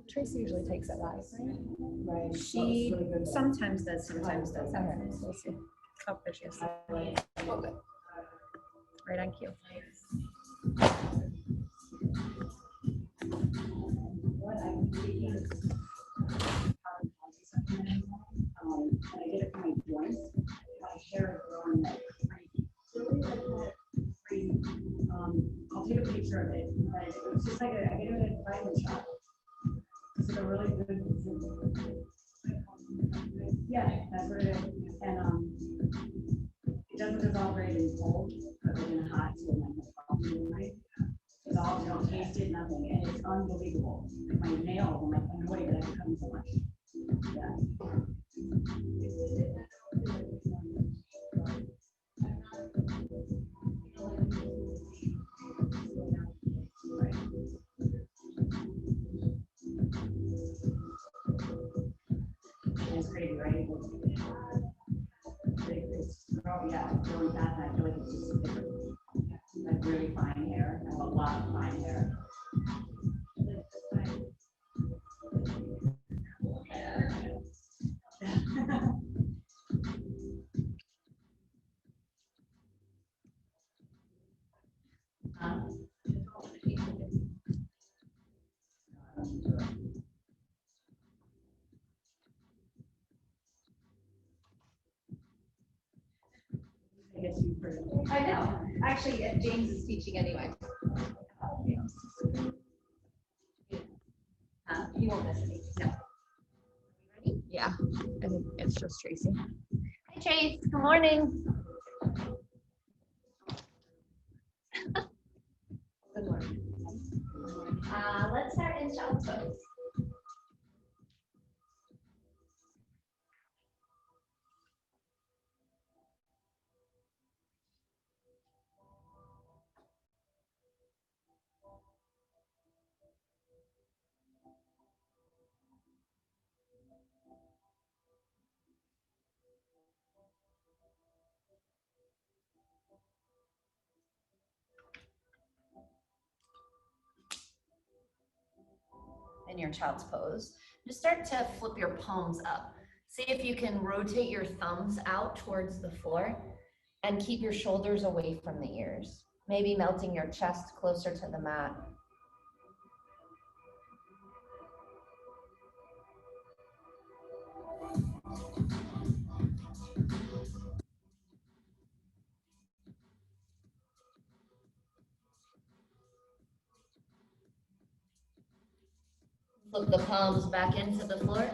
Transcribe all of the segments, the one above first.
Tracy usually takes it live, right? Right. She sometimes does, sometimes doesn't. Okay, we'll see. Oh, there she is. Okay. Right on cue. What I'm taking is and I get it from my joints. My hair is growing like crazy. Really like that crazy. I'll take a picture of it, but it's just like I get it at a vitamin shop. It's like a really good. Yeah, that's what it is. And it doesn't dissolve great in cold, but in hot, so like no problem, right? It's all, you don't taste it, nothing, and it's unbelievable. Like my nails, I'm like annoyed that I'm cutting so much. Yeah. It's crazy, right? Oh, yeah, it's really fast, and I feel like it's just different. Like really fine hair. I have a lot of fine hair. I know. Actually, James is teaching anyway. He won't miss me. No. Yeah, I think it's just Tracy. Hi, Trace. Good morning. Good morning. Let's start in child's pose. In your child's pose, just start to flip your palms up. See if you can rotate your thumbs out towards the floor and keep your shoulders away from the ears. Maybe melting your chest closer to the mat. Flip the palms back into the floor.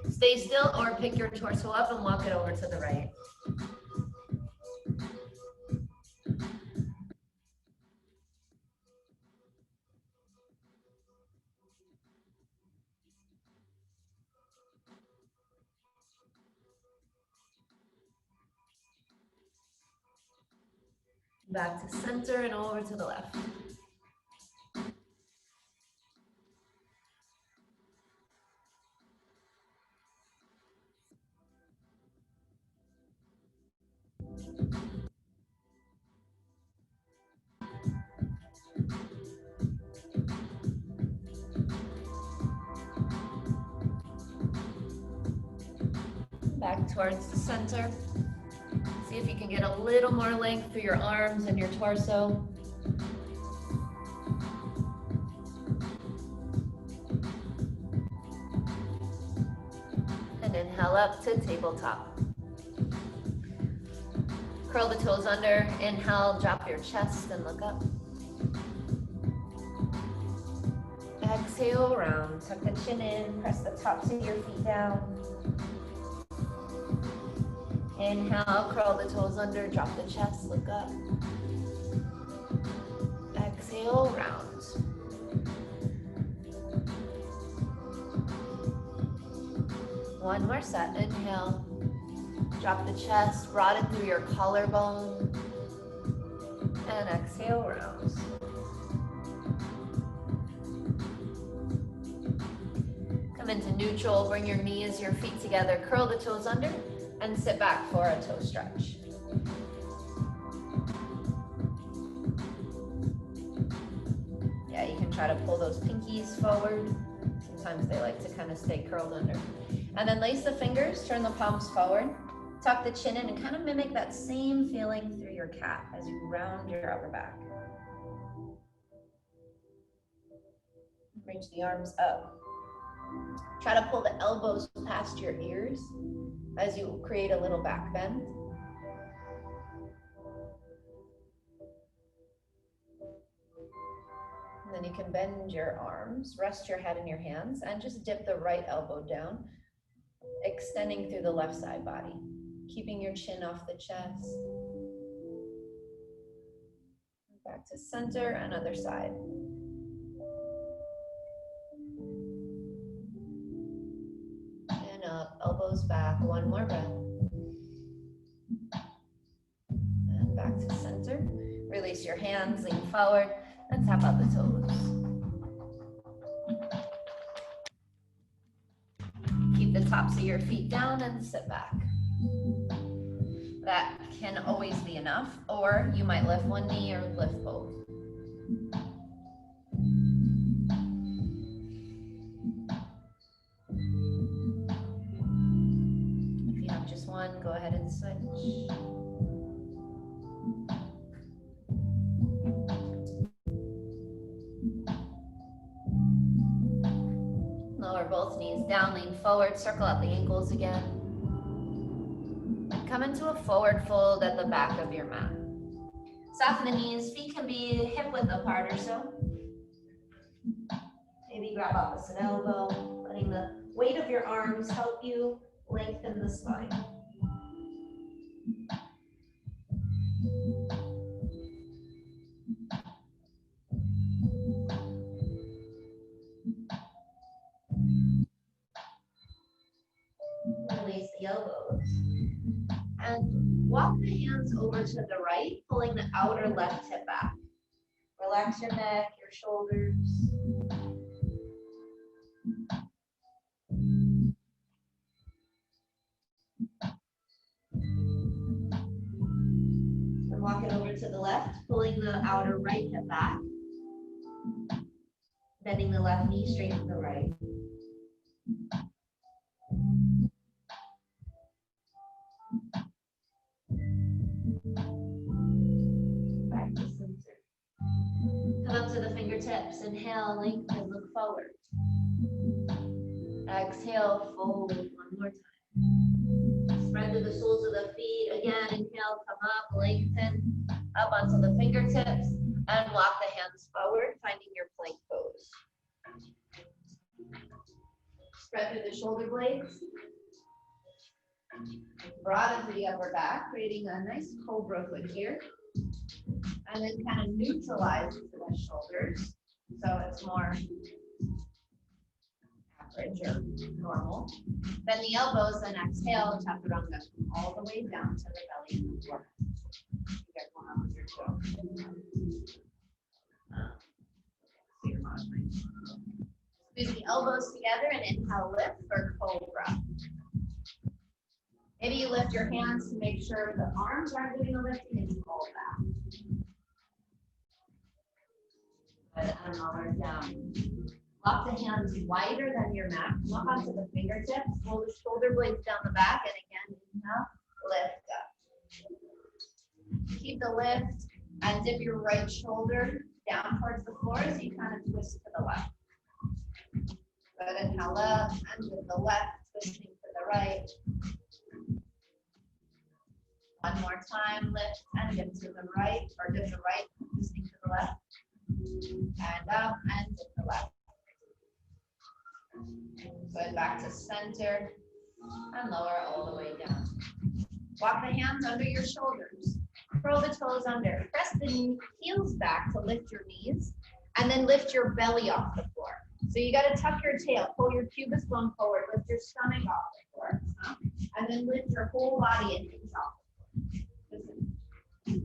Stay still or pick your torso up and walk it over to the right. Back to center and over to the left. Back towards the center. See if you can get a little more length through your arms and your torso. And inhale up to tabletop. Curl the toes under. Inhale, drop your chest and look up. Exhale, round. Tuck the chin in. Press the tops of your feet down. Inhale, curl the toes under, drop the chest, look up. Exhale, round. One more set, inhale. Drop the chest, broaden through your collarbone. And exhale, round. Come into neutral, bring your knees, your feet together, curl the toes under. And sit back for a toe stretch. try to pull those pinkies forward. Sometimes they like to kind of stay curled under. And then lace the fingers, turn the palms forward, tuck the chin in, and kind of mimic that same feeling through your cat as you round your upper back. Reach the arms up. Try to pull the elbows past your ears as you create a little back bend. And then you can bend your arms, rest your head in your hands, and just dip the right elbow down, extending through the left side body, keeping your chin off the chest. Back to center and other side. And up, elbows back, one more breath. And back to center. Release your hands, lean forward, and tap out the toes. Keep the tops of your feet down and sit back. That can always be enough, or you might lift one knee or lift both. If you have just one, go ahead and switch. Lower both knees down, lean forward, circle out the ankles again. And come into a forward fold at the back of your mat. Soften the knees, feet can be hip width apart or so. Maybe grab opposite elbow, letting the weight of your arms help you lengthen the spine. Release the elbows. And walk the hands over to the right, pulling the outer left hip back. Relax your neck, your shoulders. And walk it over to the left, pulling the outer right hip back. Bending the left knee straight to the right. Back to center. Come up to the fingertips. Inhale, lengthen, look forward. Exhale, fold one more time. Spread through the soles of the feet. Again, inhale, come up, lengthen, up onto the fingertips, and walk the hands forward, finding your plank pose. Spread through the shoulder blades. Broaden through the upper back, creating a nice cobra foot here. And then kind of neutralize the shoulders, so it's more average or normal. Then the elbows, and exhale, chaturanga, all the way down to the belly and the forehead. You get one on your toe. Squeeze the elbows together and inhale, lift for cobra. Maybe you lift your hands to make sure the arms aren't doing the lifting and you hold back. And lower down. Lock the hands wider than your mat. Walk onto the fingertips. Pull the shoulder blades down the back. And again, inhale, lift up. Keep the lift and dip your right shoulder down towards the floor as you kind of twist to the left. Good, inhale up and to the left, twisting to the right. One more time, lift and dip to the right, or dip the right, twisting to the left. And up and to the left. Good, back to center and lower all the way down. Walk the hands under your shoulders. Curl the toes under. Press the heels back to lift your knees and then lift your belly off the floor. So you got to tuck your tail, pull your pubis bone forward, lift your stomach off the floor, and then lift your whole body and things off the floor.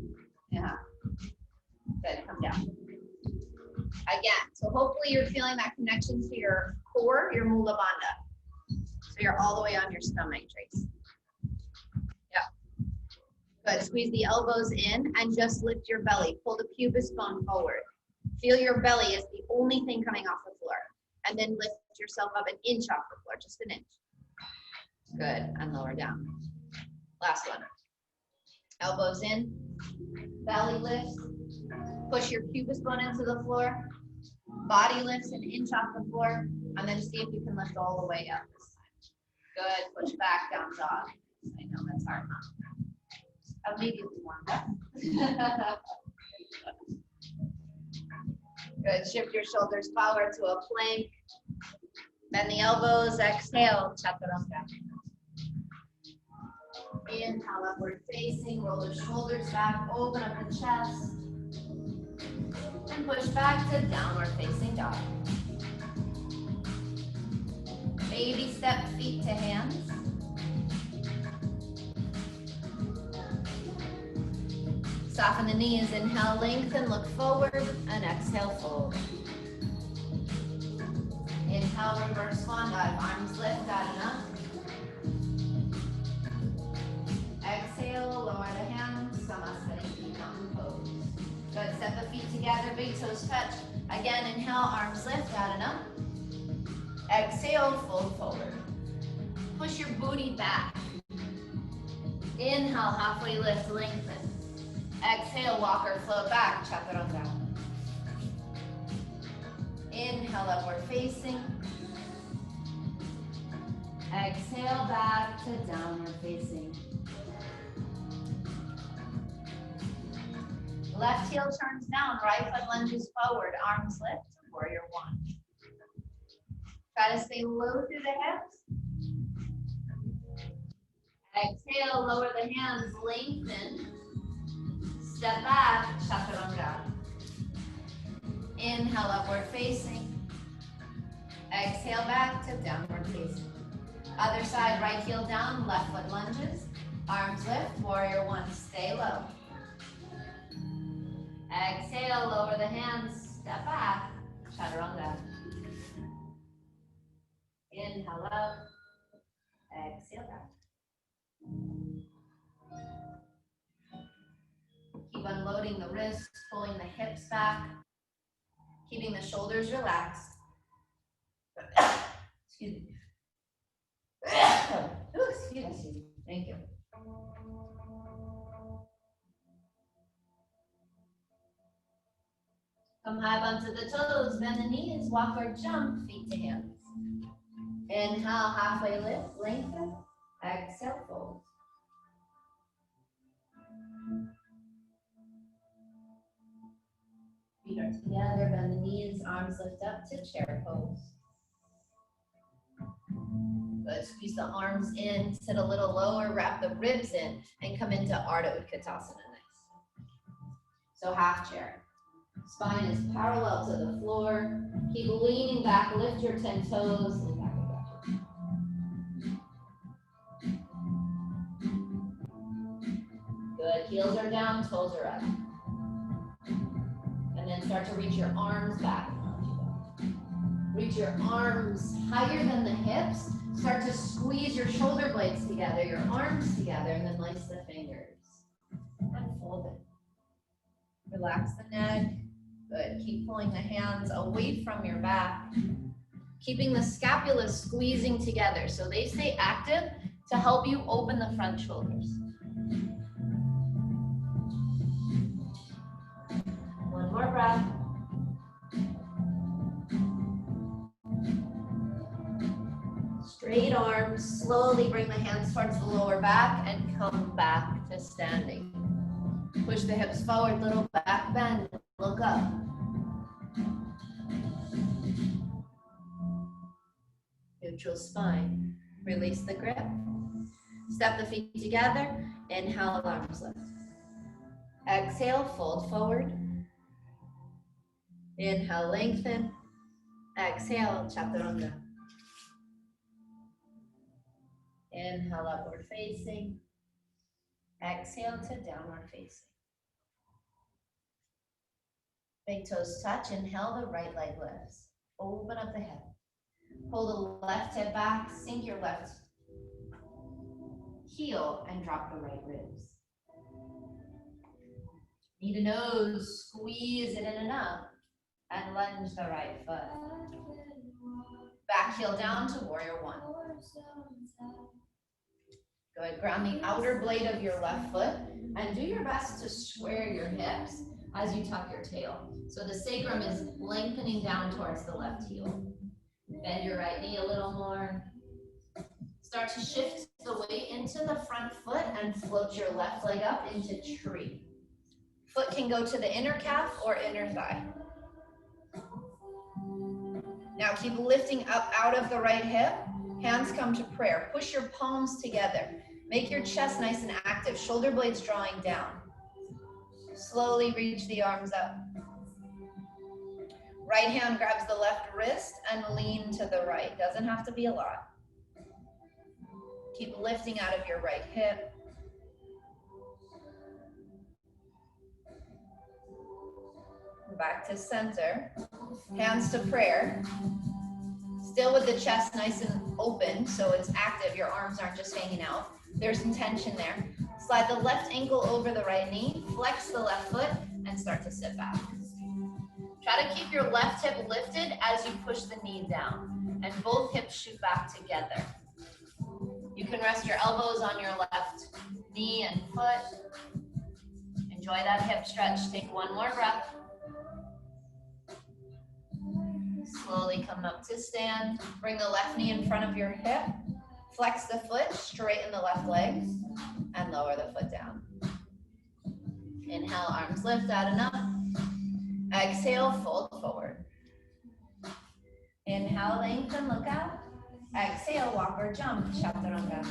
Yeah. Good, come down. Again, so hopefully you're feeling that connection to your core, your mula bandha. So you're all the way on your stomach, Trace. Yeah. Good, squeeze the elbows in and just lift your belly. Pull the pubis bone forward. Feel your belly is the only thing coming off the floor. And then lift yourself up an inch off the floor, just an inch. Good, and lower down. Last one. Elbows in, belly lifts. Push your pubic bone into the floor. Body lifts an inch off the floor, and then see if you can lift all the way up this time. Good, push back, down dog. I know that's hard, huh? Immediately warmed up. Good, shift your shoulders forward to a plank. Bend the elbows, exhale, chaturanga. Inhale, upward facing, roll the shoulders back, open up the chest. And push back to downward facing dog. Baby step feet to hands. Soften the knees, inhale, lengthen, look forward, and exhale, fold. Inhale, reverse swan dive, arms lift, got enough. Exhale, lower the hands, Samasthani, mountain pose. Good, step the feet together, big toes touch. Again, inhale, arms lift, got enough. Exhale, fold forward. Push your booty back. Inhale, halfway lift, lengthen. Exhale, walk or float back, chaturanga. Inhale, upward facing. Exhale, back to downward facing. Left heel turns down, right foot lunges forward, arms lift, warrior one. Try to stay low through the hips. Exhale, lower the hands, lengthen. Step back, chaturanga. Inhale, upward facing. Exhale, back to downward facing. Other side, right heel down, left foot lunges. Arms lift, warrior one, stay low. Exhale, lower the hands, step back, chaturanga. Inhale up, exhale back. Keep unloading the wrists, pulling the hips back, keeping the shoulders relaxed. Excuse me. Ooh, excuse me. Thank you. Come high onto the toes, bend the knees, walk or jump, feet to hands. Inhale, halfway lift, lengthen. Exhale, fold. Feet are together, bend the knees, arms lift up to chair pose. Good, squeeze the arms in, sit a little lower, wrap the ribs in, and come into Ardha Utkatasana next. So half chair. Spine is parallel to the floor. Keep leaning back, lift your 10 toes, lean back and back. Good, heels are down, toes are up. And then start to reach your arms back. Reach your arms higher than the hips. Start to squeeze your shoulder blades together, your arms together, and then lace the fingers. And fold it. Relax the neck. Good. Keep pulling the hands away from your back. Keeping the scapula squeezing together so they stay active to help you open the front shoulders. One more breath. Straight arms, slowly bring the hands towards the lower back and come back to standing. Push the hips forward, little back bend, look up. Neutral spine, release the grip. Step the feet together, inhale, arms lift. Exhale, fold forward. Inhale, lengthen. Exhale, chaturanga. Inhale, upward facing. Exhale to downward facing. Big toes touch. Inhale, the right leg lifts. Open up the hip. Pull the left hip back. Sink your left heel and drop the right ribs. Knee to nose. Squeeze it in and up. And lunge the right foot. Back heel down to warrior one. Good, ground the outer blade of your left foot and do your best to square your hips as you tuck your tail. So the sacrum is lengthening down towards the left heel. Bend your right knee a little more. Start to shift the weight into the front foot and float your left leg up into tree. Foot can go to the inner calf or inner thigh. Now keep lifting up out of the right hip. Hands come to prayer. Push your palms together. Make your chest nice and active. Shoulder blades drawing down. Slowly reach the arms up. Right hand grabs the left wrist and lean to the right. Doesn't have to be a lot. Keep lifting out of your right hip. Back to center. Hands to prayer. Still with the chest nice and open, so it's active. Your arms aren't just hanging out. There's some tension there. Slide the left ankle over the right knee, flex the left foot, and start to sit back. Try to keep your left hip lifted as you push the knee down, and both hips shoot back together. You can rest your elbows on your left knee and foot. Enjoy that hip stretch. Take one more breath. Slowly come up to stand. Bring the left knee in front of your hip. Flex the foot, straighten the left leg, and lower the foot down. Inhale, arms lift out and up. Exhale, fold forward. Inhale, lengthen, look out. Exhale, walk or jump, chaturanga.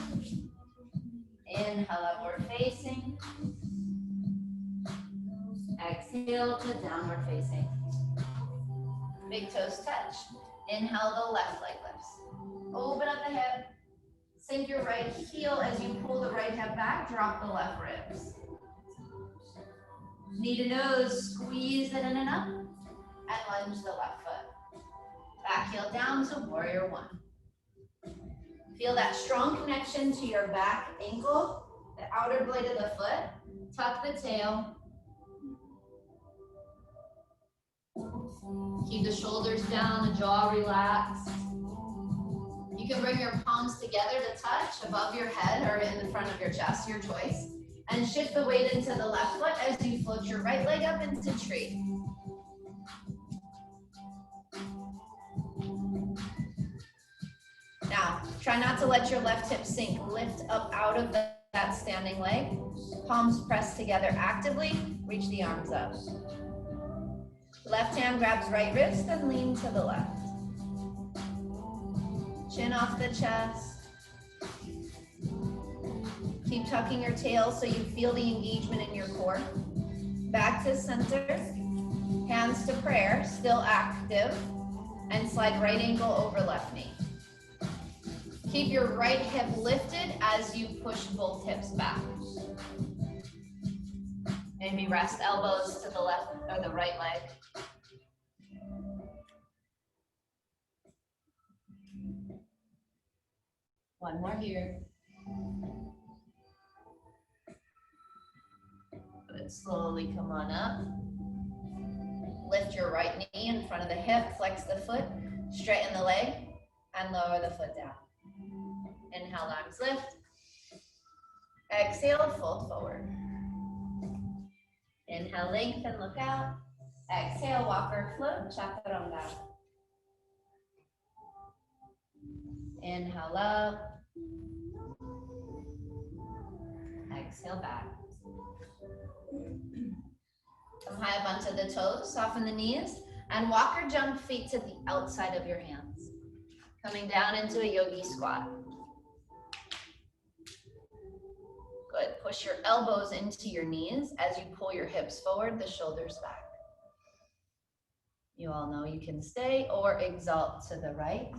Inhale, upward facing. Exhale to downward facing. Big toes touch. Inhale, the left leg lifts. Open up the hip. Sink your right heel as you pull the right hip back. Drop the left ribs. Knee to nose, squeeze it in and up. And lunge the left foot. Back heel down to warrior one. Feel that strong connection to your back ankle, the outer blade of the foot. Tuck the tail. Keep the shoulders down, the jaw relaxed. You can bring your palms together to touch above your head or in the front of your chest, your choice. And shift the weight into the left foot as you float your right leg up into tree. Now, try not to let your left hip sink. Lift up out of that standing leg. Palms pressed together actively. Reach the arms up. Left hand grabs right wrist and lean to the left. Chin off the chest. Keep tucking your tail so you feel the engagement in your core. Back to center. Hands to prayer, still active. And slide right ankle over left knee. Keep your right hip lifted as you push both hips back. Maybe rest elbows to the left or the right leg. One more here. Good, slowly come on up. Lift your right knee in front of the hip, flex the foot, straighten the leg, and lower the foot down. Inhale, arms lift. Exhale, fold forward. Inhale, lengthen, look out. Exhale, walk or float, chaturanga. Inhale up. Exhale back. Come high up onto the toes, soften the knees, and walk or jump feet to the outside of your hands. Coming down into a yogi squat. Good, push your elbows into your knees as you pull your hips forward, the shoulders back. You all know you can stay or exalt to the right.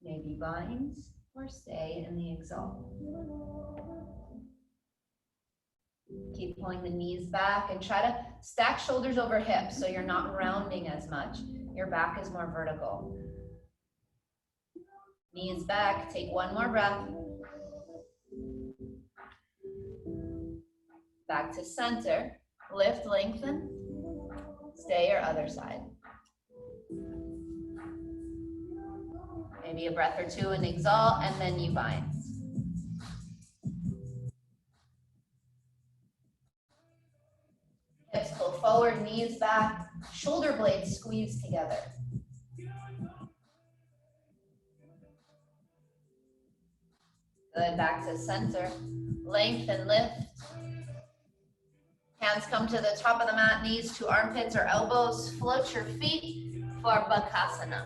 Maybe bind or stay in the exalt. Keep pulling the knees back and try to stack shoulders over hips so you're not rounding as much. Your back is more vertical. Knees back, take one more breath. Back to center. Lift, lengthen. Stay or other side. Maybe a breath or two and exalt, and then you bind. Hips pull forward, knees back, shoulder blades squeeze together. Good, back to center. Lengthen, lift. Hands come to the top of the mat, knees to armpits or elbows. Float your feet for Bakasana.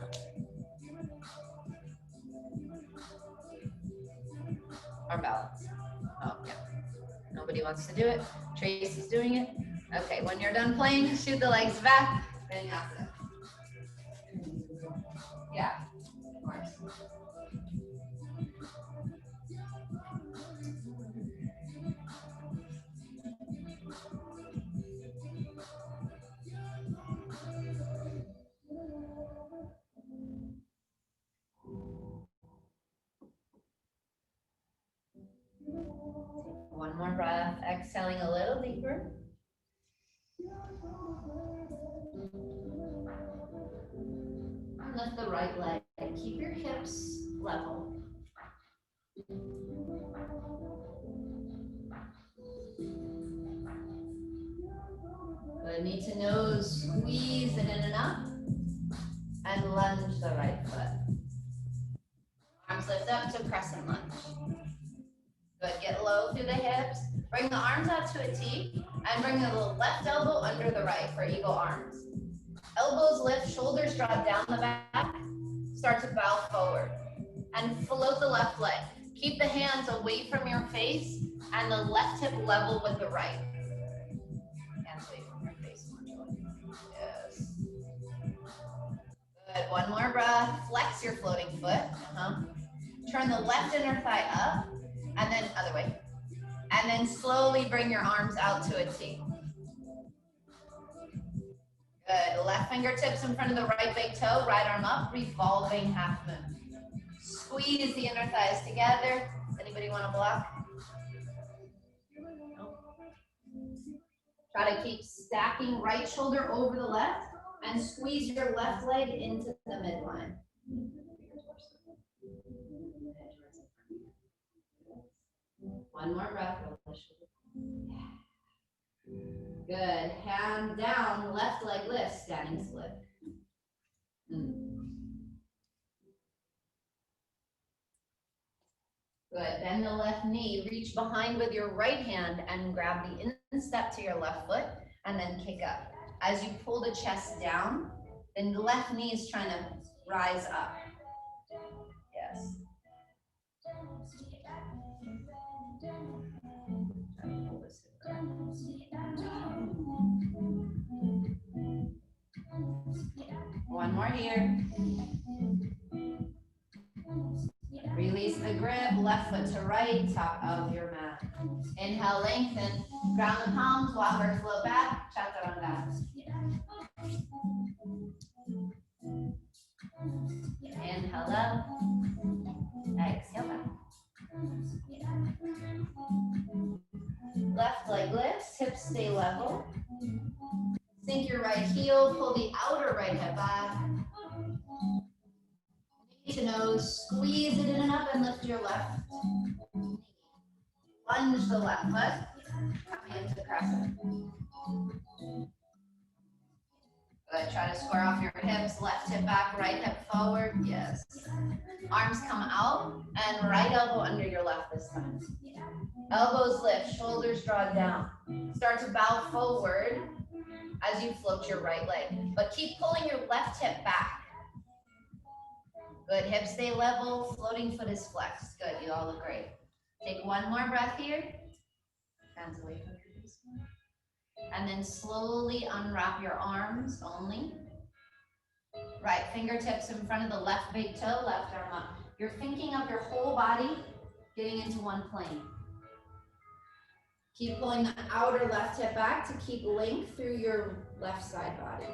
Arm balance. Oh, yeah. Nobody wants to do it. Tracy's doing it. Okay, when you're done playing, shoot the legs back. Vinyasa. Yeah, of course. One more breath, exhaling a little deeper. And lift the right leg. Keep your hips level. Good, knee to nose, squeeze it in and up. And lunge the right foot. Arms lift up to crescent lunge. Good, get low through the hips. Bring the arms out to a T and bring the left elbow under the right for eagle arms. Elbows lift, shoulders drop down the back. Start to bow forward and float the left leg. Keep the hands away from your face and the left hip level with the right. Hands away from your face. Yes. Good, one more breath. Flex your floating foot. Turn the left inner thigh up and then other way. And then slowly bring your arms out to a T. Good, left fingertips in front of the right big toe, right arm up, revolving half moon. Squeeze the inner thighs together. Anybody want to block? Nope. Try to keep stacking right shoulder over the left and squeeze your left leg into the midline. One more breath. Good. Hand down, left leg lift, standing split. Good. Bend the left knee, reach behind with your right hand and grab the instep to your left foot and then kick up. As you pull the chest down, then the left knee is trying to rise up. Yes. One more here. Release the grip, left foot to right, top of your mat. Inhale, lengthen, ground the palms, walk or float back, chaturanga. Inhale up, exhale back. Left leg lifts, hips stay level. Sink your right heel, pull the outer right hip back. Knee to nose, squeeze it in and up and lift your left. Lunge the left foot, coming into crescent. Good, try to square off your hips, left hip back, right hip forward, yes. Arms come out and right elbow under your left this time. Elbows lift, shoulders draw down. Start to bow forward as you float your right leg, but keep pulling your left hip back. Good, hips stay level, floating foot is flexed. Good, you all look great. Take one more breath here. Hands away from your face. And then slowly unwrap your arms only. Right fingertips in front of the left big toe, left arm up. You're thinking of your whole body getting into one plane. Keep pulling the outer left hip back to keep length through your left side body.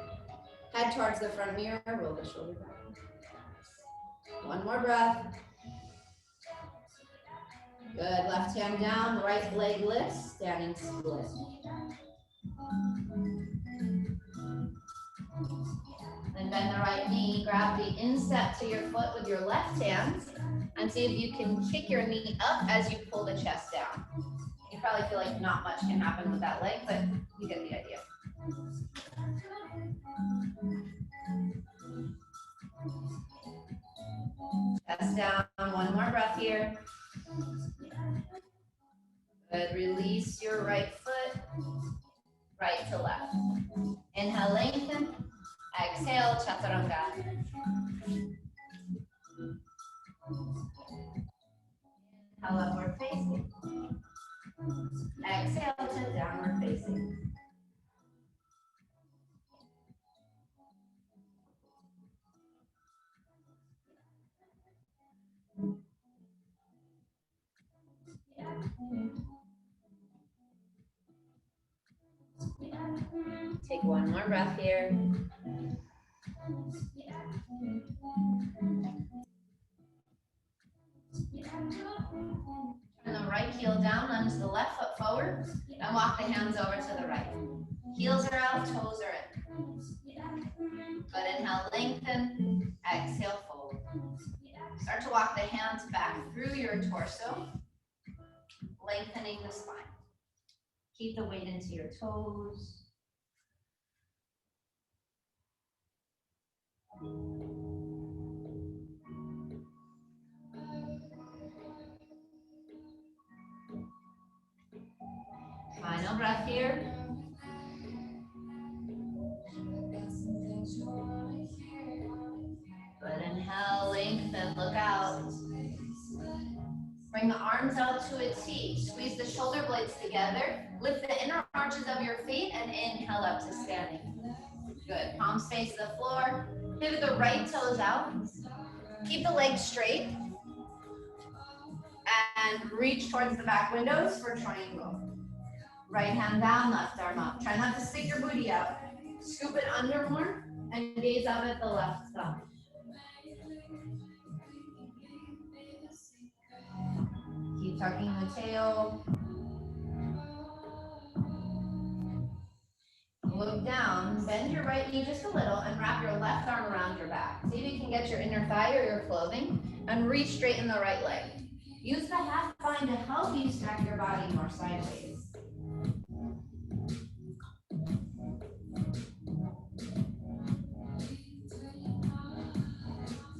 Head towards the front mirror, roll the shoulder back. One more breath. Good, left hand down, right leg lifts, standing split. Then bend the right knee, grab the instep to your foot with your left hand, and see if you can kick your knee up as you pull the chest down. You probably feel like not much can happen with that leg, but you get the idea. Chest down, one more breath here. Good, release your right foot, right to left. Inhale, lengthen. Exhale, chaturanga. Inhale, upward facing. Exhale to downward facing. Take one more breath here. Turn the right heel down, lunge the left foot forward, and walk the hands over to the right. Heels are out, toes are in. Good, inhale, lengthen. Exhale, fold. Start to walk the hands back through your torso, lengthening the spine. Keep the weight into your toes. Final breath here. Good, inhale, lengthen, look out. Bring the arms out to a T. Squeeze the shoulder blades together. Lift the inner arches of your feet and inhale up to standing. Good, palms face the floor. Pivot the right toes out. Keep the legs straight. And reach towards the back windows for triangle. Right hand down, left arm up. Try not to stick your booty out. Scoop it under more and gaze up at the left thumb. Keep tucking the tail. Look down, bend your right knee just a little and wrap your left arm around your back. See if you can get your inner thigh or your clothing and reach straight in the right leg. Use the half bind to help you stack your body more sideways.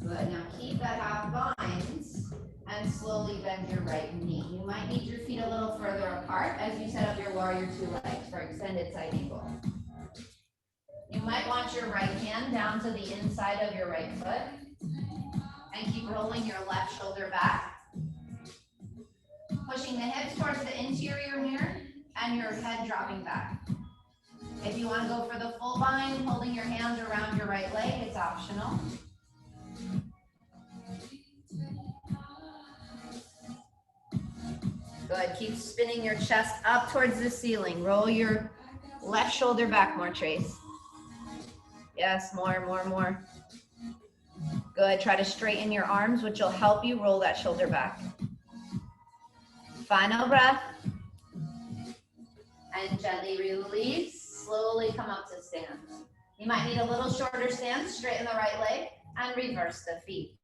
Good, now keep that half bind and slowly bend your right knee. You might need your feet a little further apart as you set up your warrior two legs for extended side angle. You might want your right hand down to the inside of your right foot and keep rolling your left shoulder back. Pushing the hips towards the interior mirror and your head dropping back. If you want to go for the full bind, holding your hands around your right leg, it's optional. Good, keep spinning your chest up towards the ceiling. Roll your left shoulder back more, Trace. Yes, more. Good, try to straighten your arms, which will help you roll that shoulder back. Final breath. And gently release, slowly come up to stand. You might need a little shorter stance, straighten the right leg, and reverse the feet.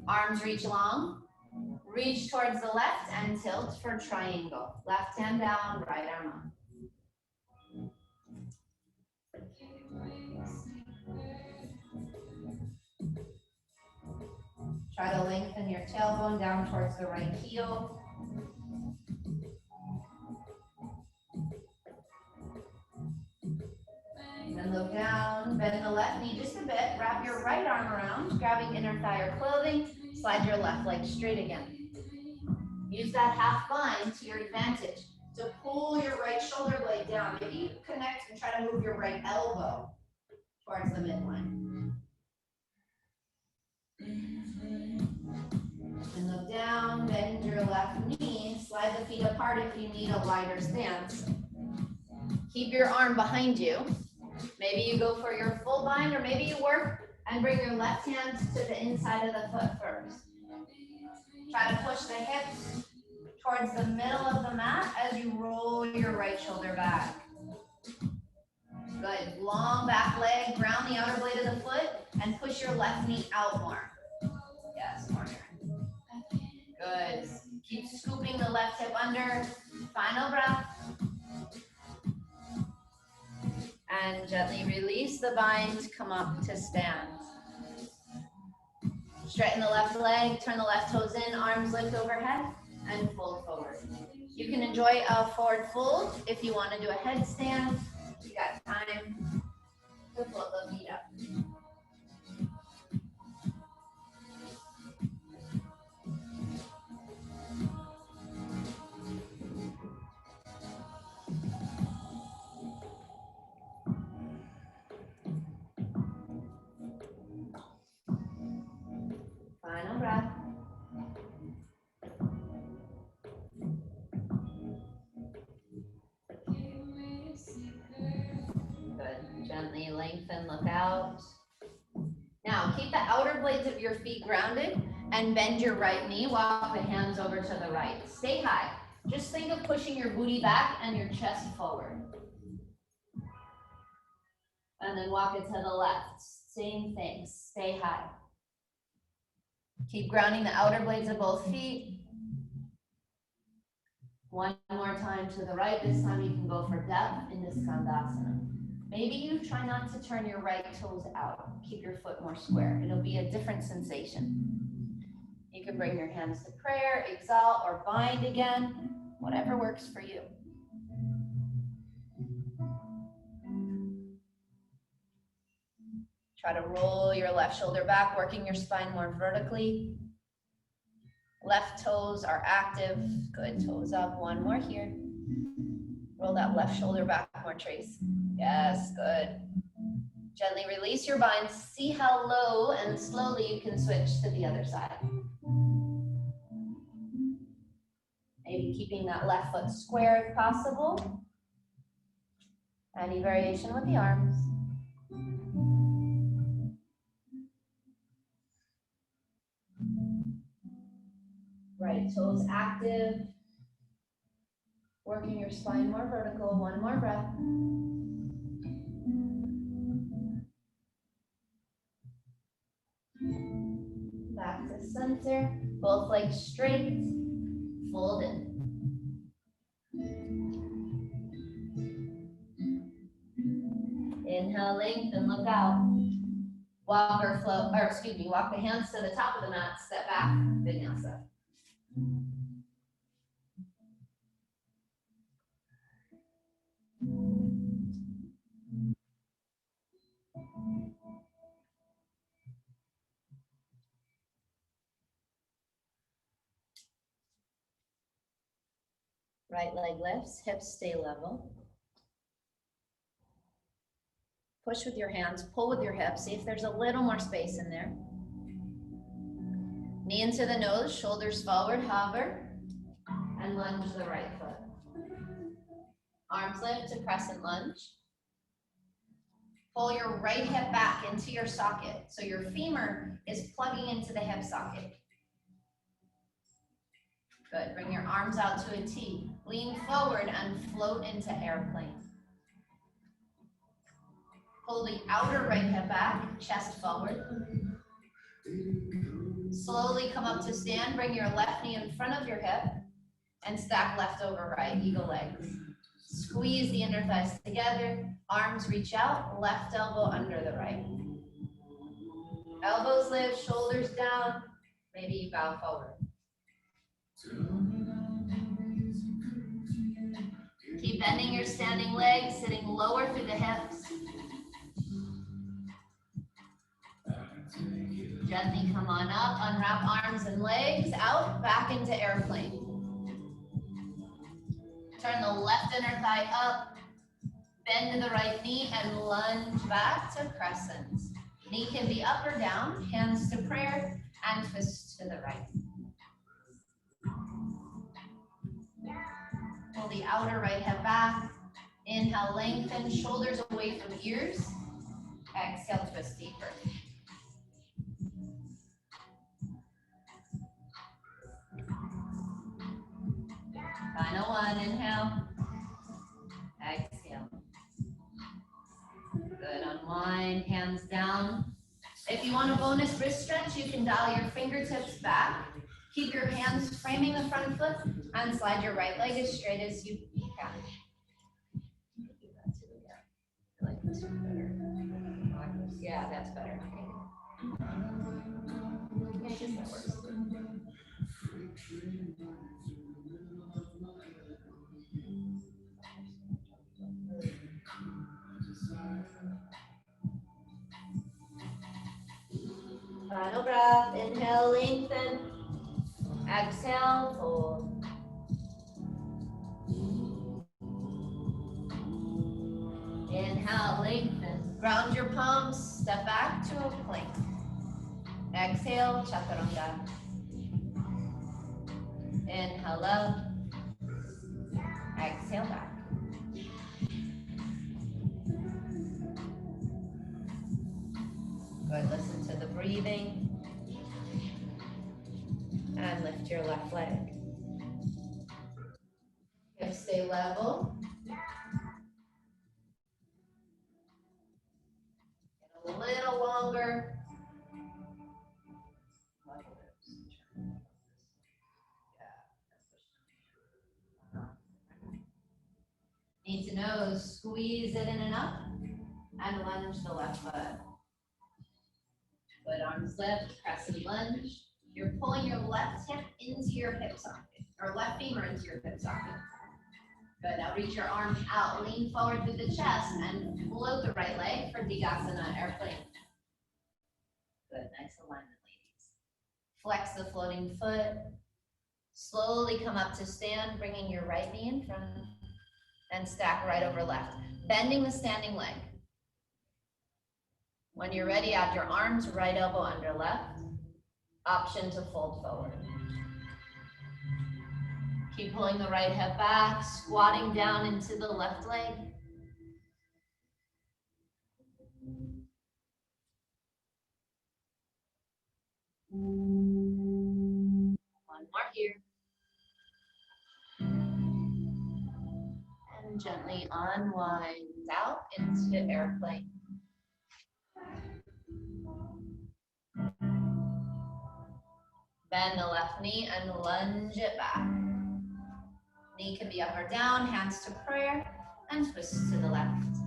Arms reach long, reach towards the left, and tilt for triangle. Left hand down, right arm up. Try to lengthen your tailbone down towards the right heel. Then look down, bend the left knee just a bit, wrap your right arm around, grabbing inner thigh or clothing, slide your left leg straight again. Use that half bind to your advantage to pull your right shoulder blade down. Maybe you connect and try to move your right elbow towards the midline. And look down, bend your left knee, slide the feet apart if you need a wider stance. Keep your arm behind you. Maybe you go for your full bind, or maybe you work and bring your left hand to the inside of the foot first. Try to push the hips towards the middle of the mat as you roll your right shoulder back. Good. Long back leg, ground the outer blade of the foot, and push your left knee out more. Yes, more here. Good. Keep scooping the left hip under. Final breath. And gently release the bind, come up to stand. Straighten the left leg, turn the left toes in, arms lift overhead, and fold forward. You can enjoy a forward fold if you want to do a headstand. You got time to float the feet up. Final breath. Good. Gently lengthen, look out. Now, keep the outer blades of your feet grounded and bend your right knee. Walk the hands over to the right. Stay high. Just think of pushing your booty back and your chest forward. And then walk it to the left. Same thing. Stay high. Keep grounding the outer blades of both feet. One more time to the right. This time you can go for depth in this Skandasana. Maybe you try not to turn your right toes out. Keep your foot more square. It'll be a different sensation. You can bring your hands to prayer, exalt, or bind again. Whatever works for you. Try to roll your left shoulder back, working your spine more vertically. Left toes are active. Good, toes up. One more here. Roll that left shoulder back more, Trace. Yes, good. Gently release your bind. See how low and slowly you can switch to the other side. Maybe keeping that left foot square if possible. Any variation with the arms. Right toes active. Working your spine more vertical. One more breath. Back to center. Both legs straight. Fold in. Inhale, lengthen, look out. Walk or float, or excuse me, walk the hands to the top of the mat, step back, vinyasa. Right leg lifts, hips stay level. Push with your hands, pull with your hips. See if there's a little more space in there. Knee into the nose, shoulders forward, hover, and lunge the right foot. Arms lift to crescent lunge. Pull your right hip back into your socket. So your femur is plugging into the hip socket. Good, bring your arms out to a T. Lean forward and float into airplane. Pull the outer right hip back, chest forward. Slowly come up to stand, bring your left knee in front of your hip and stack left over right, eagle legs. Squeeze the inner thighs together, arms reach out, left elbow under the right. Elbows lift, shoulders down, maybe you bow forward. Keep bending your standing legs, sitting lower through the hips. Gently come on up, unwrap arms and legs, out, back into airplane. Turn the left inner thigh up, bend to the right knee and lunge back to crescent. Knee can be up or down, hands to prayer, and twist to the right. Pull the outer right hip back. Inhale, lengthen, shoulders away from ears. Exhale, twist deeper. one, inhale. Exhale. Good, unwind, hands down. If you want a bonus wrist stretch, you can dial your fingertips back. Keep your hands framing the front foot and slide your right leg as straight as you can. I like this one better. Yeah, that's better. I guess that works. Final breath, inhale, lengthen. Exhale, fold. Inhale, lengthen. Ground your palms, step back to a plank. Exhale, chaturanga. Inhale up. Exhale back. Good, listen to the breathing. And lift your left leg. Hips stay level. Get a little longer. Knee to nose, squeeze it in and up, and lunge the left foot. Good, arms lift, press and lunge. You're pulling your left hip into your hip socket, or left femur into your hip socket. Good, now reach your arms out, lean forward through the chest, and float the right leg for Digasana, airplane. Good, nice alignment, ladies. Flex the floating foot. Slowly come up to stand, bringing your right knee in front, and stack right over left, bending the standing leg. When you're ready, add your arms, right elbow under left, option to fold forward. Keep pulling the right hip back, squatting down into the left leg. One more here. And gently unwind out into airplane. Bend the left knee and lunge it back. Knee can be up or down, hands to prayer, and twist to the left.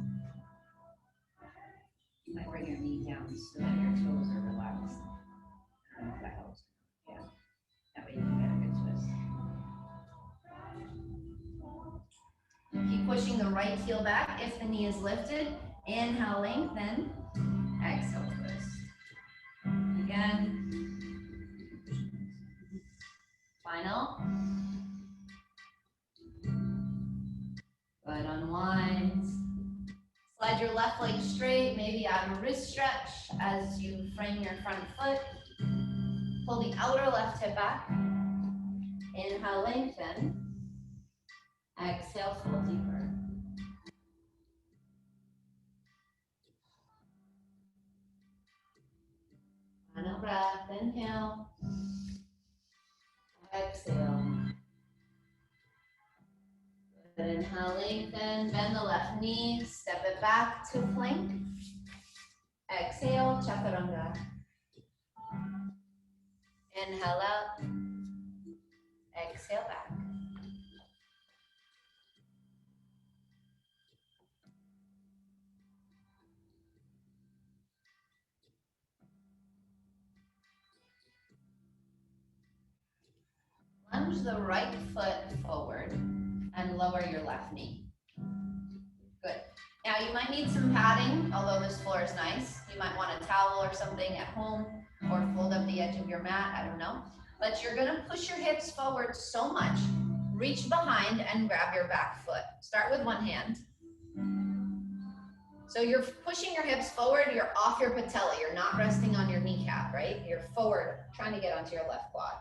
You might bring your knee down so that your toes are relaxed. I don't know if that helps. Yeah, that way you can get a good twist. Keep pushing the right heel back if the knee is lifted. Inhale, lengthen. Exhale, twist. Again. Final. Good, unwind. Slide your left leg straight, maybe add a wrist stretch as you frame your front foot. Pull the outer left hip back. Inhale, lengthen. Exhale, fold deeper. Final breath, inhale. Exhale. Good, inhale, lengthen, bend the left knee, step it back to plank. Exhale, chaturanga. Inhale up. Exhale back. Lunge the right foot forward and lower your left knee. Good. Now you might need some padding, although this floor is nice. You might want a towel or something at home, or fold up the edge of your mat, I don't know. But you're gonna push your hips forward so much, reach behind and grab your back foot. Start with one hand. So you're pushing your hips forward, you're off your patella, you're not resting on your kneecap, right? You're forward, trying to get onto your left quad.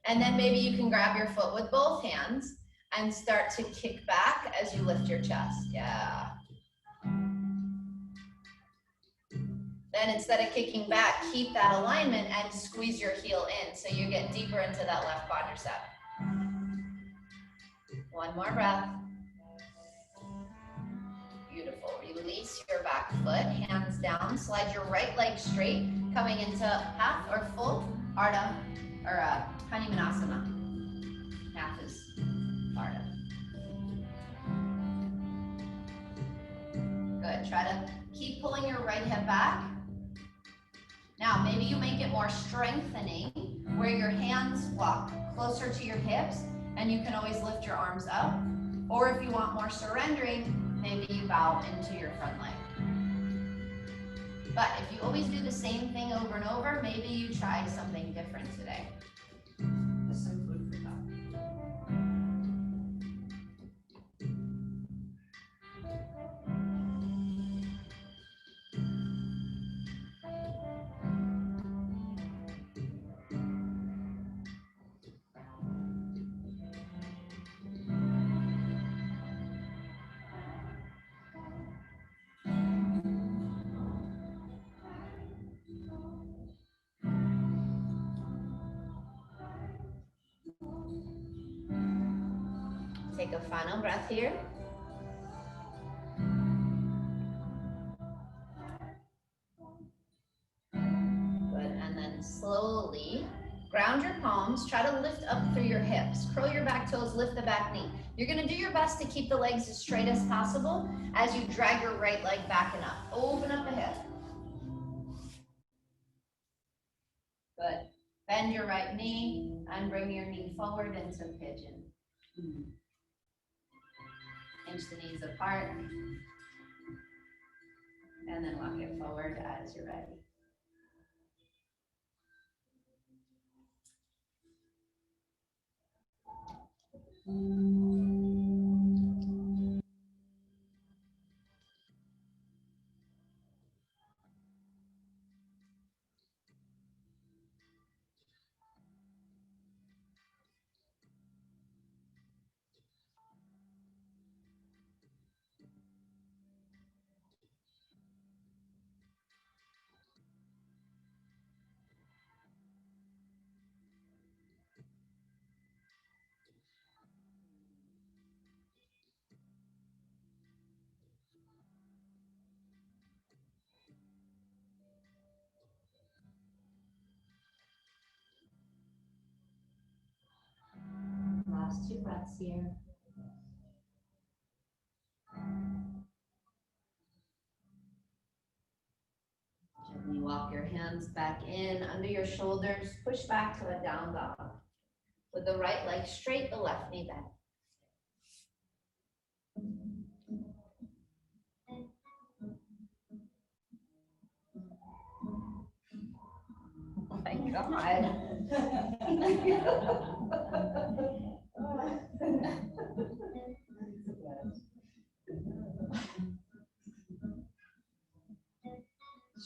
And then maybe you can grab your foot with both hands and start to kick back as you lift your chest. Yeah. Then instead of kicking back, keep that alignment and squeeze your heel in so you get deeper into that left quadricep. One more breath. Beautiful. Release your back foot, hands down. Slide your right leg straight, coming into half or full Ardha or Panimanasana. Half is Ardha. Good. Try to keep pulling your right hip back. Now, maybe you make it more strengthening where your hands walk closer to your hips and you can always lift your arms up. Or if you want more surrendering, maybe you bow into your front leg. But if you always do the same thing over and over, maybe you try something different today. Just some food for thought. Take a final breath here. Good, and then slowly ground your palms, try to lift up through your hips, curl your back toes, lift the back knee. You're gonna do your best to keep the legs as straight as possible as you drag your right leg back and up. Open up the hip. Good. Bend your right knee and bring your knee forward into pigeon. Inch the knees apart. And then walk it forward as you're ready. Last 2 breaths here. Gently walk your hands back in under your shoulders. Push back to a down dog. With the right leg straight, the left knee bent. Oh my God.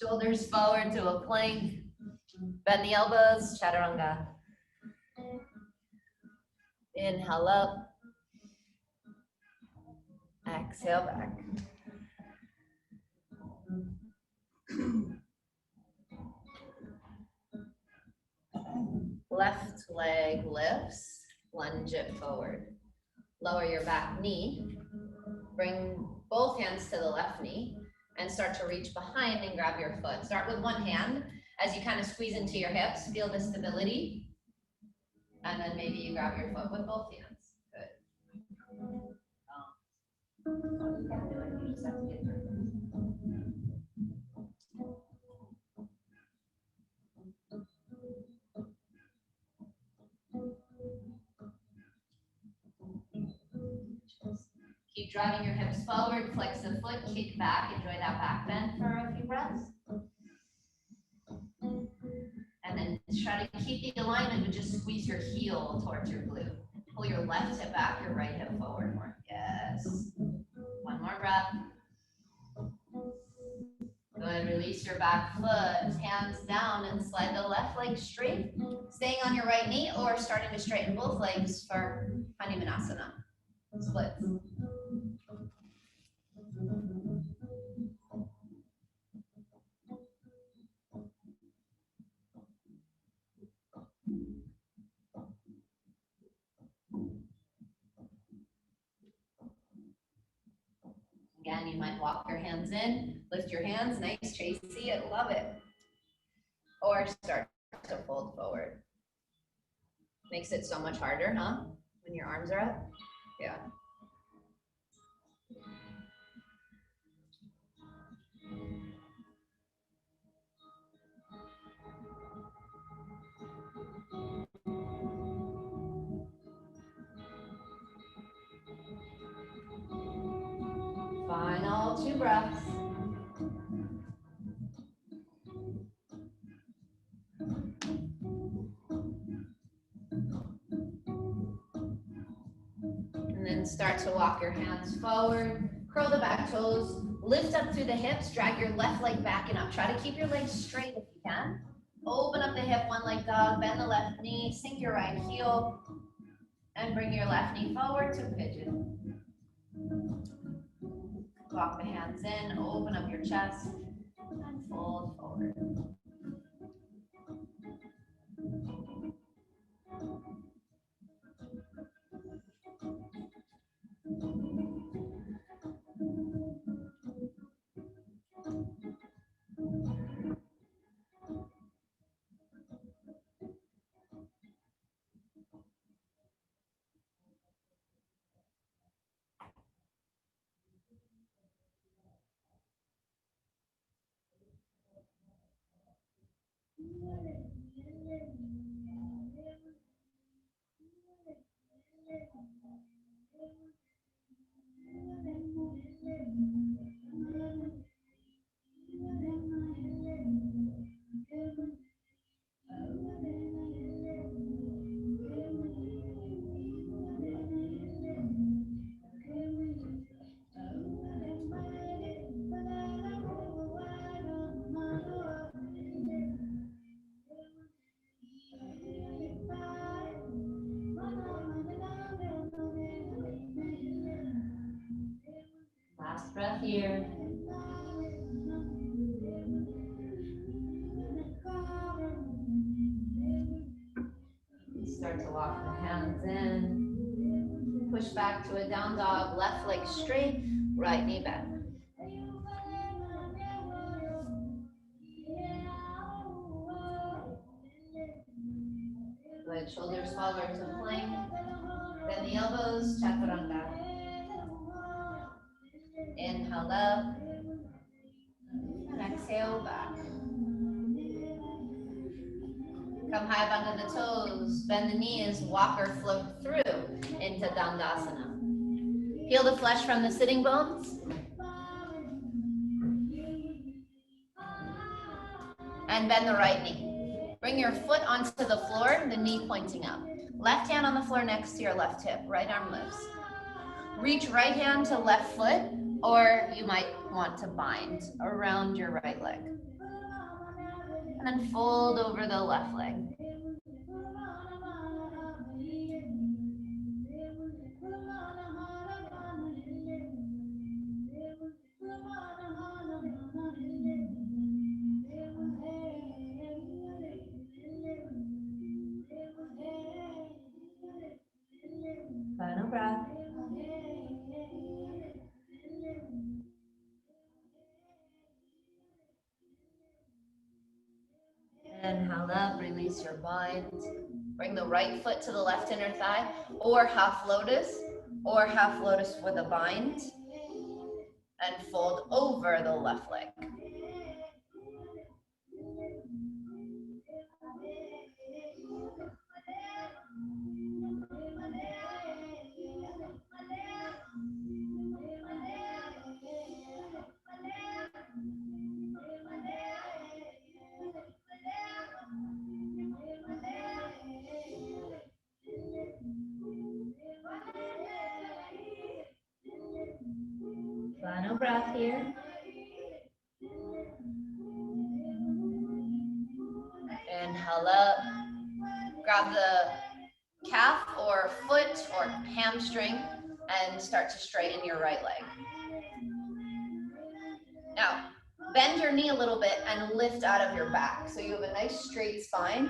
Shoulders forward to a plank. Bend the elbows, chaturanga. Inhale up. Exhale back. Left leg lifts, lunge it forward. Lower your back knee. Bring both hands to the left knee and start to reach behind and grab your foot. Start with one hand as you kind of squeeze into your hips. Feel the stability. And then maybe you grab your foot with both hands. Good. You can do it. You just have to get through it. Keep driving your hips forward, flex the foot, kick back, enjoy that back bend for a few breaths. And then try to keep the alignment, but just squeeze your heel towards your glute. Pull your left hip back, your right hip forward more. Yes. One more breath. Good, release your back foot, hands down and slide the left leg straight. Staying on your right knee or starting to straighten both legs for Panimanasana. Splits. Again, you might walk your hands in, lift your hands, nice, Tracy, I love it. Or start to fold forward. Makes it so much harder, huh? When your arms are up, yeah. Final 2 breaths. And then start to walk your hands forward, curl the back toes, lift up through the hips, drag your left leg back and up. Try to keep your legs straight if you can. Open up the hip, one leg dog, bend the left knee, sink your right heel, and bring your left knee forward to pigeon. Walk the hands in, open up your chest, and fold forward. Last breath here. Start to walk the hands in. Push back to a down dog, left leg straight, right knee bent. Good, shoulders forward to plank. Bend the elbows, chaturanga. Inhale up. And exhale back. Come high up onto the toes, bend the knees, walk or float through into Dandasana. Peel the flesh from the sitting bones. And bend the right knee. Bring your foot onto the floor, the knee pointing up. Left hand on the floor next to your left hip, right arm lifts. Reach right hand to left foot, or you might want to bind around your right leg. And then fold over the left leg. Final breath. Inhale up, release your bind. Bring the right foot to the left inner thigh, or half lotus with a bind. And fold over the left leg. Final breath here. Inhale up. Grab the calf or foot or hamstring and start to straighten your right leg. Now, bend your knee a little bit and lift out of your back. So you have a nice straight spine.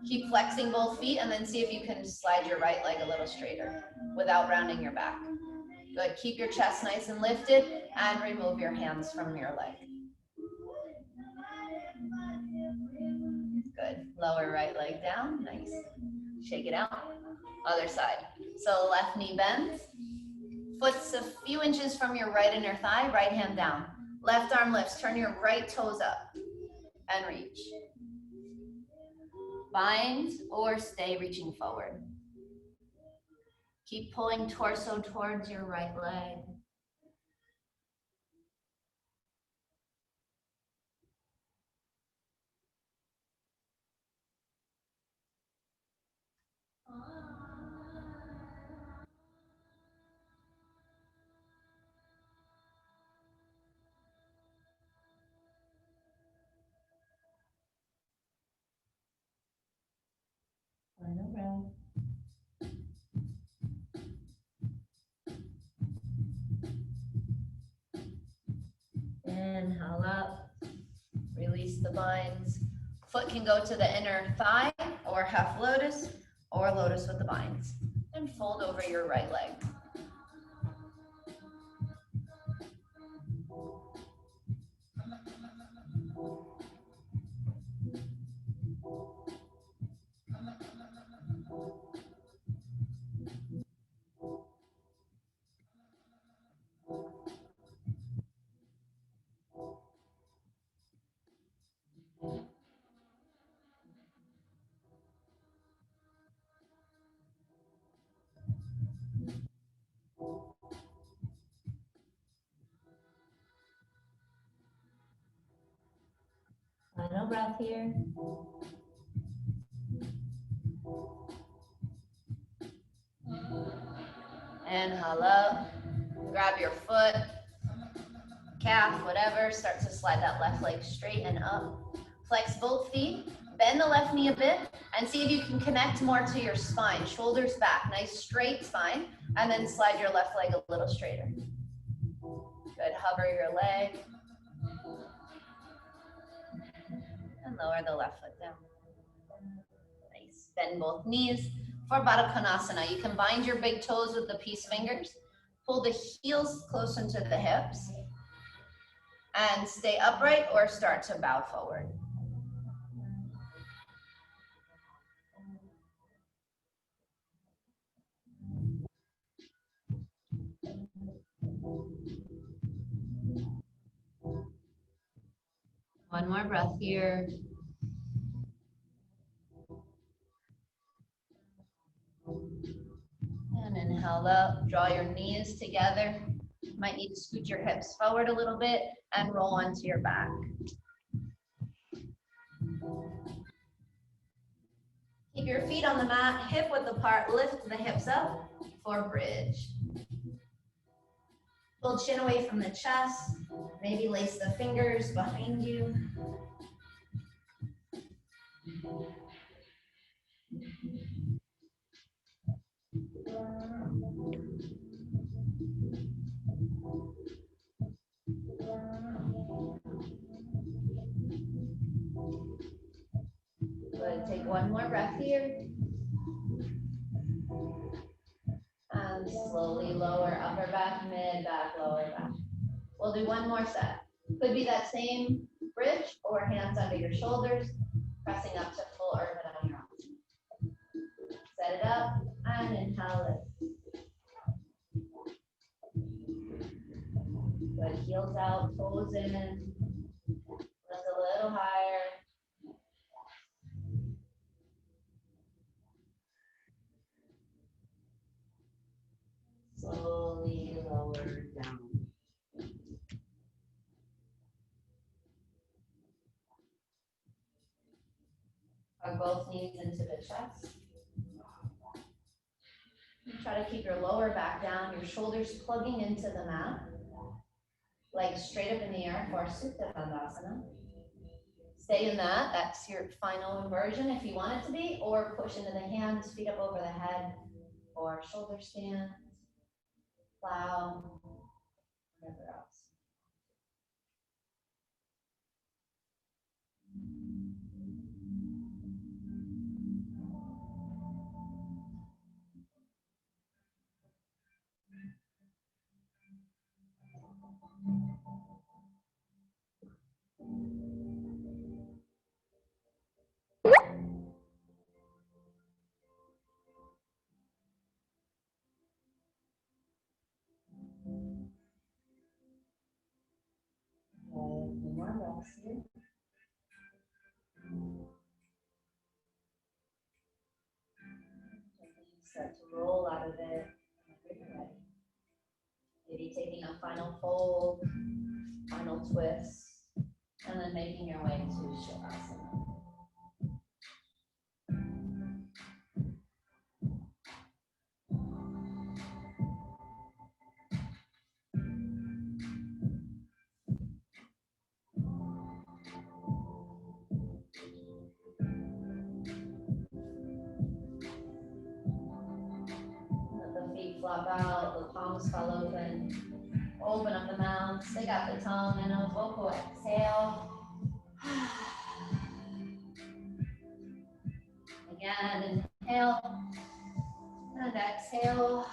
Keep flexing both feet and then see if you can slide your right leg a little straighter without rounding your back. Good, keep your chest nice and lifted and remove your hands from your leg. Good, lower right leg down, nice. Shake it out, other side. So left knee bends, foot's a few inches from your right inner thigh, right hand down. Left arm lifts, turn your right toes up and reach. Bind or stay reaching forward. Keep pulling torso towards your right leg. Final breath. Inhale up, release the binds. Foot can go to the inner thigh or half lotus or lotus with the binds. And fold over your right leg. Final breath here. Inhale up, grab your foot, calf, whatever, start to slide that left leg straight and up. Flex both feet, bend the left knee a bit, and see if you can connect more to your spine. Shoulders back, nice straight spine, and then slide your left leg a little straighter. Good, hover your leg. And lower the left foot down. Nice, bend both knees. For Baddha Konasana, you can bind your big toes with the peace fingers, pull the heels close into the hips, and stay upright or start to bow forward. One more breath here. And inhale up, draw your knees together. You might need to scoot your hips forward a little bit and roll onto your back. Keep your feet on the mat, hip width apart, lift the hips up for bridge. Pull chin away from the chest, maybe lace the fingers behind you. Good, take one more breath here. And slowly lower upper back, mid back, lower back. We'll do one more set. Could be that same bridge or hands under your shoulders, pressing up to full Urdhva on your own. Set it up and inhale it. Good, heels out, toes in, lift a little higher. Slowly lower down. Hug both knees into the chest. Try to keep your lower back down, your shoulders plugging into the mat. Legs straight up in the air for Supta Dandasana. Stay in that. That's your final inversion if you want it to be, or push into the hands, feet up over the head, or shoulder stand, plow, whatever else. One more breath here. Start to roll out of it. Maybe taking a final fold, final twist, and then making your way to Shavasana. Let the feet flop out, the palms fall open. Open up the mouth, stick out the tongue, and a vocal exhale. Again, inhale and exhale.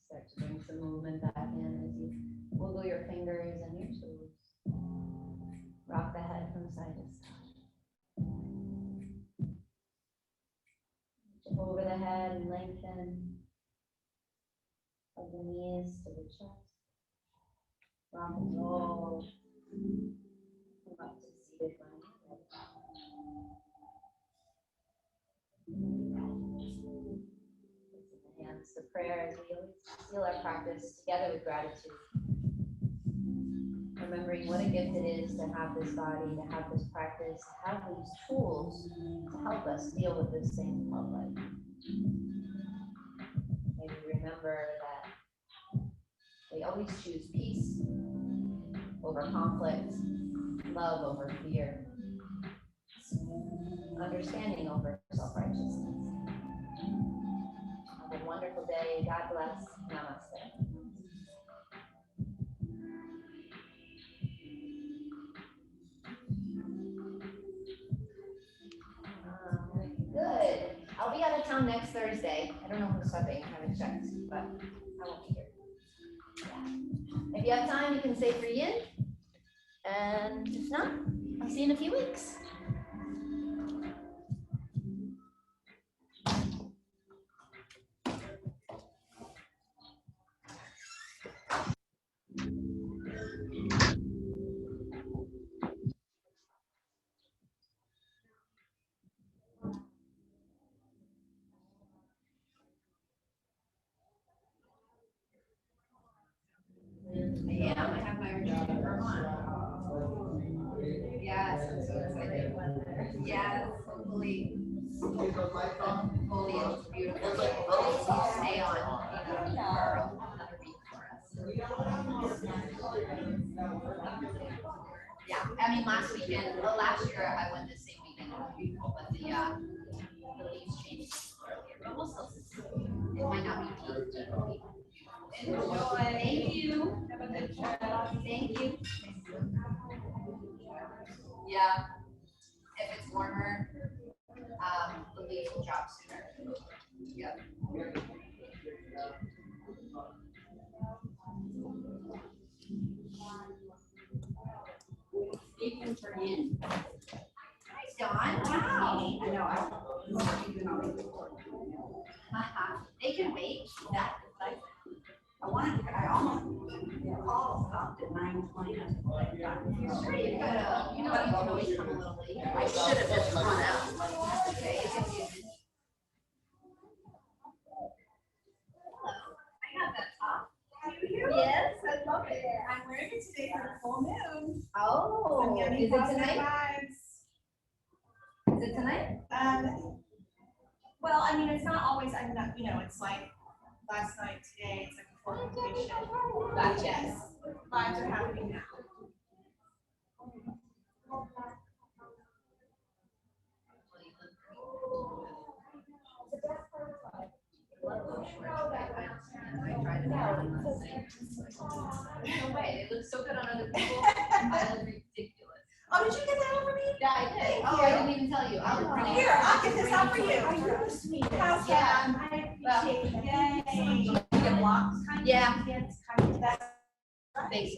Start to bring some movement back in as you wiggle your fingers and your toes. Rock the head from side to side. Over the head and lengthen. Of the knees to the chest. Rock and roll. Come up to seated line. Hands to prayer as we always seal our practice together with gratitude. Remembering what a gift it is to have this body, to have this practice, to have these tools to help us deal with this thing called life. Maybe remember that we always choose peace over conflict, love over fear, understanding over self-righteousness. Have a wonderful day. God bless. Namaste. Good. I'll be out of town next Thursday. I don't know who's subbing. I haven't checked, but I won't be here. Yeah. If you have time, you can say for yin. And if not, I'll see you in a few weeks. Yeah, I have my retreat in Vermont. Yes, I'm so excited. Yes, hopefully. Foliage is beautiful. Stay on. I mean, last weekend, well, last year I went the same weekend, it was beautiful, but the leaves changed earlier, but we'll still see. It might not be beautiful. Enjoy. Thank you. Have a good trip. Thank you. Yeah, if it's warmer, the leaves will drop sooner. Yep. You can turn in. Nice, Dawn. Wow. I know, They can wait. That, like, I almost called, stopped at 9:20. you're sure you gotta, you can always come a little late. I should have just run out. Okay, it's confusing. I got that top. Yes, I love it. I'm wearing it today for the full moon. Oh, I'm getting is it positive tonight? vibes. Is it tonight? Well, I mean, it's not always, I'm not, it's like last night, today, it's like a full completion. Gotcha. Yes, vibes are happening now. No way, they look so good on other people. I look ridiculous. Oh, did you get that over me? Yeah, I did. Thank Oh, I you. didn't even tell you. I'll bring it. Here, I'll get this out for you. Oh, you're the sweetest. How's Yeah. that? I appreciate it. Yay. Get blocks kind of. Yeah. It's kind of. Face